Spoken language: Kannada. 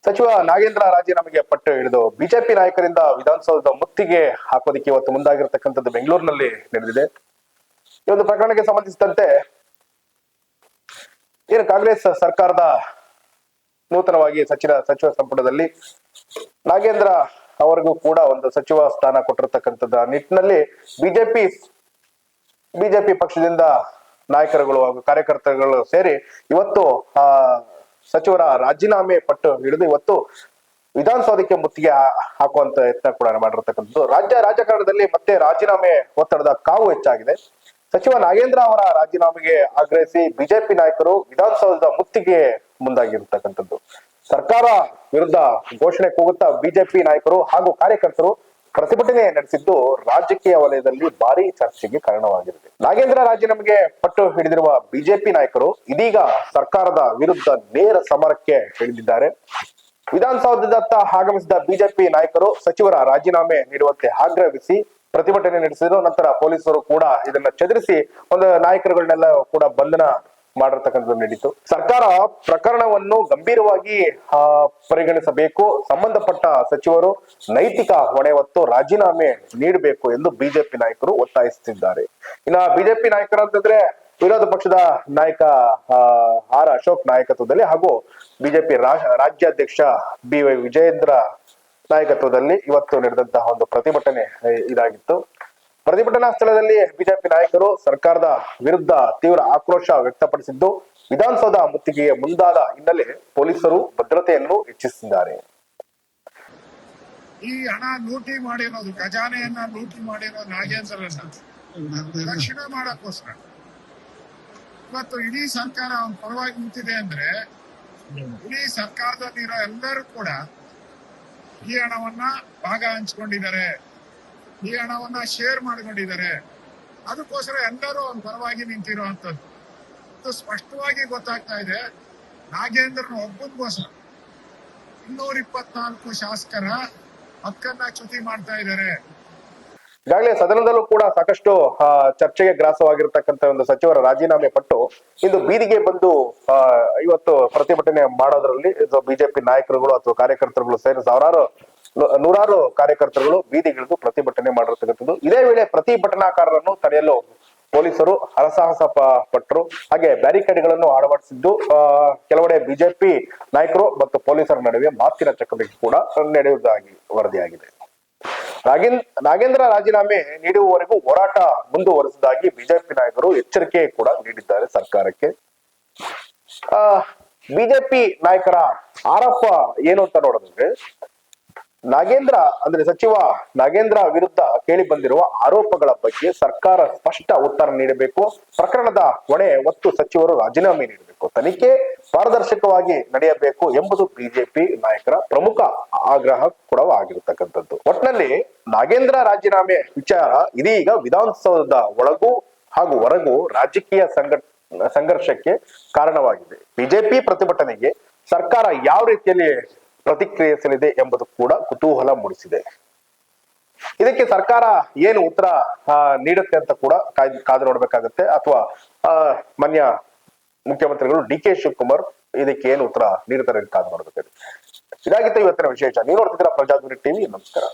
ಸಚಿವ ನಾಗೇಂದ್ರ ರಾಜೀನಾಮೆಗೆ ಪಟ್ಟು ಹಿಡಿದು ಬಿಜೆಪಿ ನಾಯಕರಿಂದ ವಿಧಾನಸೌಧದ ಮುತ್ತಿಗೆ ಹಾಕೋದಿಕ್ಕೆ ಇವತ್ತು ಮುಂದಾಗಿರ್ತಕ್ಕಂಥದ್ದು ಬೆಂಗಳೂರಿನಲ್ಲಿ ನಡೆದಿದೆ. ಈ ಒಂದು ಪ್ರಕರಣಕ್ಕೆ ಸಂಬಂಧಿಸಿದಂತೆ ಏನು ಕಾಂಗ್ರೆಸ್ ಸರ್ಕಾರದ ನೂತನವಾಗಿ ಸಚಿವ ಸಂಪುಟದಲ್ಲಿ ನಾಗೇಂದ್ರ ಅವರಿಗೂ ಕೂಡ ಒಂದು ಸಚಿವ ಸ್ಥಾನ ಕೊಟ್ಟಿರತಕ್ಕಂಥದ್ದು ನಿಟ್ಟಿನಲ್ಲಿ ಬಿಜೆಪಿ ಪಕ್ಷದಿಂದ ನಾಯಕರುಗಳು ಹಾಗೂ ಕಾರ್ಯಕರ್ತರುಗಳು ಸೇರಿ ಇವತ್ತು ಸಚಿವರ ರಾಜೀನಾಮೆ ಪಟ್ಟು ಹಿಡಿದು ಇವತ್ತು ವಿಧಾನಸೌಧಕ್ಕೆ ಮುತ್ತಿಗೆ ಹಾಕುವಂತ ಯತ್ನ ಕೂಡ ಮಾಡಿರ್ತಕ್ಕಂಥದ್ದು. ರಾಜಕಾರಣದಲ್ಲಿ ಮತ್ತೆ ರಾಜೀನಾಮೆ ಒತ್ತಡದ ಕಾವು ಹೆಚ್ಚಾಗಿದೆ. ಸಚಿವ ನಾಗೇಂದ್ರ ಅವರ ರಾಜೀನಾಮೆಗೆ ಆಗ್ರಹಿಸಿ ಬಿಜೆಪಿ ನಾಯಕರು ವಿಧಾನಸೌಧದ ಮುತ್ತಿಗೆ ಮುಂದಾಗಿರ್ತಕ್ಕಂಥದ್ದು. ಸರ್ಕಾರ ವಿರುದ್ಧ ಘೋಷಣೆ ಕೂಗುತ್ತಾ ಬಿಜೆಪಿ ನಾಯಕರು ಹಾಗೂ ಕಾರ್ಯಕರ್ತರು ಪ್ರತಿಭಟನೆ ನಡೆಸಿದ್ದು ರಾಜಕೀಯ ವಲಯದಲ್ಲಿ ಭಾರಿ ಚರ್ಚೆಗೆ ಕಾರಣವಾಗಿರುತ್ತೆ. ನಾಗೇಂದ್ರ ರಾಜೀನಾಮೆಗೆ ಪಟ್ಟು ಹಿಡಿದಿರುವ ಬಿಜೆಪಿ ನಾಯಕರು ಇದೀಗ ಸರ್ಕಾರದ ವಿರುದ್ಧ ನೇರ ಸಮರಕ್ಕೆ ಇಳಿದಿದ್ದಾರೆ. ವಿಧಾನಸೌಧದತ್ತ ಆಗಮಿಸಿದ ಬಿಜೆಪಿ ನಾಯಕರು ಸಚಿವರ ರಾಜೀನಾಮೆ ನೀಡುವಂತೆ ಆಗ್ರಹಿಸಿ ಪ್ರತಿಭಟನೆ ನಡೆಸಿದ್ರು. ನಂತರ ಪೊಲೀಸರು ಕೂಡ ಇದನ್ನ ಚದುರಿಸಿ ಒಂದು ನಾಯಕರುಗಳನ್ನೆಲ್ಲ ಕೂಡ ಬಂಧನ ಮಾಡಿರ್ತಕ್ಕಂಥದ್ದು ನಡೀತು. ಸರ್ಕಾರ ಪ್ರಕರಣವನ್ನು ಗಂಭೀರವಾಗಿ ಪರಿಗಣಿಸಬೇಕು, ಸಂಬಂಧಪಟ್ಟ ಸಚಿವರು ನೈತಿಕ ಹೊಣೆ ಹೊತ್ತು ರಾಜೀನಾಮೆ ನೀಡಬೇಕು ಎಂದು ಬಿಜೆಪಿ ನಾಯಕರು ಒತ್ತಾಯಿಸುತ್ತಿದ್ದಾರೆ. ಇನ್ನ ಬಿಜೆಪಿ ನಾಯಕರು ಅಂತಂದ್ರೆ ವಿರೋಧ ಪಕ್ಷದ ನಾಯಕ ಆರ್ ಅಶೋಕ್ ನಾಯಕತ್ವದಲ್ಲಿ ಹಾಗೂ ಬಿಜೆಪಿ ರಾಜ್ಯಾಧ್ಯಕ್ಷ BY ವಿಜಯೇಂದ್ರ ನಾಯಕತ್ವದಲ್ಲಿ ಇವತ್ತು ನಡೆದಂತಹ ಒಂದು ಪ್ರತಿಭಟನೆ ಇದಾಗಿತ್ತು. ಪ್ರತಿಭಟನಾ ಸ್ಥಳದಲ್ಲಿ ಬಿಜೆಪಿ ನಾಯಕರು ಸರ್ಕಾರದ ವಿರುದ್ಧ ತೀವ್ರ ಆಕ್ರೋಶ ವ್ಯಕ್ತಪಡಿಸಿದ್ದು ವಿಧಾನಸೌಧ ಮುತ್ತಿಗೆಗೆ ಮುಂದಾದ ಹಿನ್ನೆಲೆ ಪೊಲೀಸರು ಭದ್ರತೆಯನ್ನು ಹೆಚ್ಚಿಸಿದ್ದಾರೆ. ಈ ಹಣ ಲೂಟಿ ಮಾಡಿರೋದು, ಖಜಾನೆಯನ್ನ ಲೂಟಿ ಮಾಡಿರೋ ನಾಗೇಂದ್ರರನ್ನ ರಕ್ಷಣೆ ಮಾಡಕ್ಕೋಸ್ಕರ ಇವತ್ತು ಇಡೀ ಸರ್ಕಾರ ಅವನ ಪರವಾಗಿ ನಿಂತಿದೆ ಅಂದ್ರೆ ಇಡೀ ಸರ್ಕಾರದಲ್ಲಿರೋ ಎಲ್ಲರೂ ಕೂಡ ಈ ಹಣವನ್ನ ಭಾಗ ಹಂಚ್ಕೊಂಡಿದ್ದಾರೆ, ಈ ಹಣವನ್ನ ಶೇರ್ ಮಾಡ್ಕೊಂಡಿದ್ದಾರೆ. ಅದಕ್ಕೋಸ್ಕರ ಎಲ್ಲರೂ ಅವನ ಪರವಾಗಿ ನಿಂತಿರುವಂತದ್ದು ಇದು ಸ್ಪಷ್ಟವಾಗಿ ಗೊತ್ತಾಗ್ತಾ ಇದೆ. ನಾಗೇಂದ್ರನ ಒಬ್ಬನಿಗೋಸ್ಕರ 224 ಶಾಸಕರ ಹಕ್ಕನ್ನ ಚ್ಯುತಿ ಮಾಡ್ತಾ ಇದ್ದಾರೆ. ಈಗಾಗಲೇ ಸದನದಲ್ಲೂ ಕೂಡ ಸಾಕಷ್ಟು ಚರ್ಚೆಗೆ ಗ್ರಾಸವಾಗಿರ್ತಕ್ಕಂಥ ಒಂದು ಸಚಿವರ ರಾಜೀನಾಮೆ ಪಟ್ಟು ಇಂದು ಬೀದಿಗೆ ಬಂದು ಇವತ್ತು ಪ್ರತಿಭಟನೆ ಮಾಡೋದ್ರಲ್ಲಿ ಬಿಜೆಪಿ ನಾಯಕರುಗಳು ಅಥವಾ ಕಾರ್ಯಕರ್ತರುಗಳು ಸೇರಿ ನೂರಾರು ಕಾರ್ಯಕರ್ತರುಗಳು ಬೀದಿಗಿಳಿದು ಪ್ರತಿಭಟನೆ ಮಾಡಿರ್ತಕ್ಕಂಥದ್ದು. ಇದೇ ವೇಳೆ ಪ್ರತಿಭಟನಾಕಾರರನ್ನು ತಡೆಯಲು ಪೊಲೀಸರು ಹರಸಾಹಸ ಪಟ್ಟರು, ಹಾಗೆ ಬ್ಯಾರಿಕೇಡ್ಗಳನ್ನು ಅಳವಡಿಸಿದ್ದು ಕೆಲವೆಡೆ ಬಿಜೆಪಿ ನಾಯಕರು ಮತ್ತು ಪೊಲೀಸರ ನಡುವೆ ಮಾತಿನ ಚಕಮಕಿ ಕೂಡ ನಡೆಯುವುದಾಗಿ ವರದಿಯಾಗಿದೆ. ನಾಗೇಂದ್ರ ರಾಜೀನಾಮೆ ನೀಡುವವರೆಗೂ ಹೋರಾಟ ಮುಂದುವರೆಸುವುದಾಗಿ ಬಿಜೆಪಿ ನಾಯಕರು ಎಚ್ಚರಿಕೆ ಕೂಡ ನೀಡಿದ್ದಾರೆ ಸರ್ಕಾರಕ್ಕೆ. ಬಿಜೆಪಿ ನಾಯಕರ ಆರೋಪ ಏನು ಅಂತ ನೋಡಿದ್ರೆ ಸಚಿವ ನಾಗೇಂದ್ರ ವಿರುದ್ಧ ಕೇಳಿ ಬಂದಿರುವ ಆರೋಪಗಳ ಬಗ್ಗೆ ಸರ್ಕಾರ ಸ್ಪಷ್ಟ ಉತ್ತರ ನೀಡಬೇಕು, ಪ್ರಕರಣದ ಹೊಣೆ ಹೊತ್ತು ಸಚಿವರು ರಾಜೀನಾಮೆ ನೀಡಬೇಕು, ತನಿಖೆ ಪಾರದರ್ಶಕವಾಗಿ ನಡೆಯಬೇಕು ಎಂಬುದು ಬಿಜೆಪಿ ನಾಯಕರ ಪ್ರಮುಖ ಆಗ್ರಹ ಕೂಡ ಆಗಿರತಕ್ಕಂಥದ್ದು. ಒಟ್ಟಿನಲ್ಲಿ ನಾಗೇಂದ್ರ ರಾಜೀನಾಮೆ ವಿಚಾರ ಇದೀಗ ವಿಧಾನಸೌಧದ ಒಳಗೂ ಹಾಗೂ ಹೊರಗೂ ರಾಜಕೀಯ ಸಂಘರ್ಷಕ್ಕೆ ಕಾರಣವಾಗಿದೆ. ಬಿಜೆಪಿ ಪ್ರತಿಭಟನೆಗೆ ಸರ್ಕಾರ ಯಾವ ರೀತಿಯಲ್ಲಿ ಪ್ರತಿಕ್ರಿಯಿಸಲಿದೆ ಎಂಬುದು ಕೂಡ ಕುತೂಹಲ ಮೂಡಿಸಿದೆ. ಇದಕ್ಕೆ ಸರ್ಕಾರ ಏನು ಉತ್ತರ ನೀಡುತ್ತೆ ಅಂತ ಕೂಡ ಕಾದು ನೋಡ್ಬೇಕಾಗತ್ತೆ, ಅಥವಾ ಮಾನ್ಯ ಮುಖ್ಯಮಂತ್ರಿಗಳು DK ಶಿವಕುಮಾರ್ ಇದಕ್ಕೆ ಏನು ಉತ್ತರ ನೀಡುತ್ತಾರೆ ಕಾದು ನೋಡ್ಬೇಕಾಗುತ್ತೆ. ಇದಾಗಿತ್ತು ಇವತ್ತಿನ ವಿಶೇಷ. ನೀವು ನೋಡ್ತಿದ್ದೀರಾ ಪ್ರಜಾಧ್ವನಿ TV. ನಮಸ್ಕಾರ.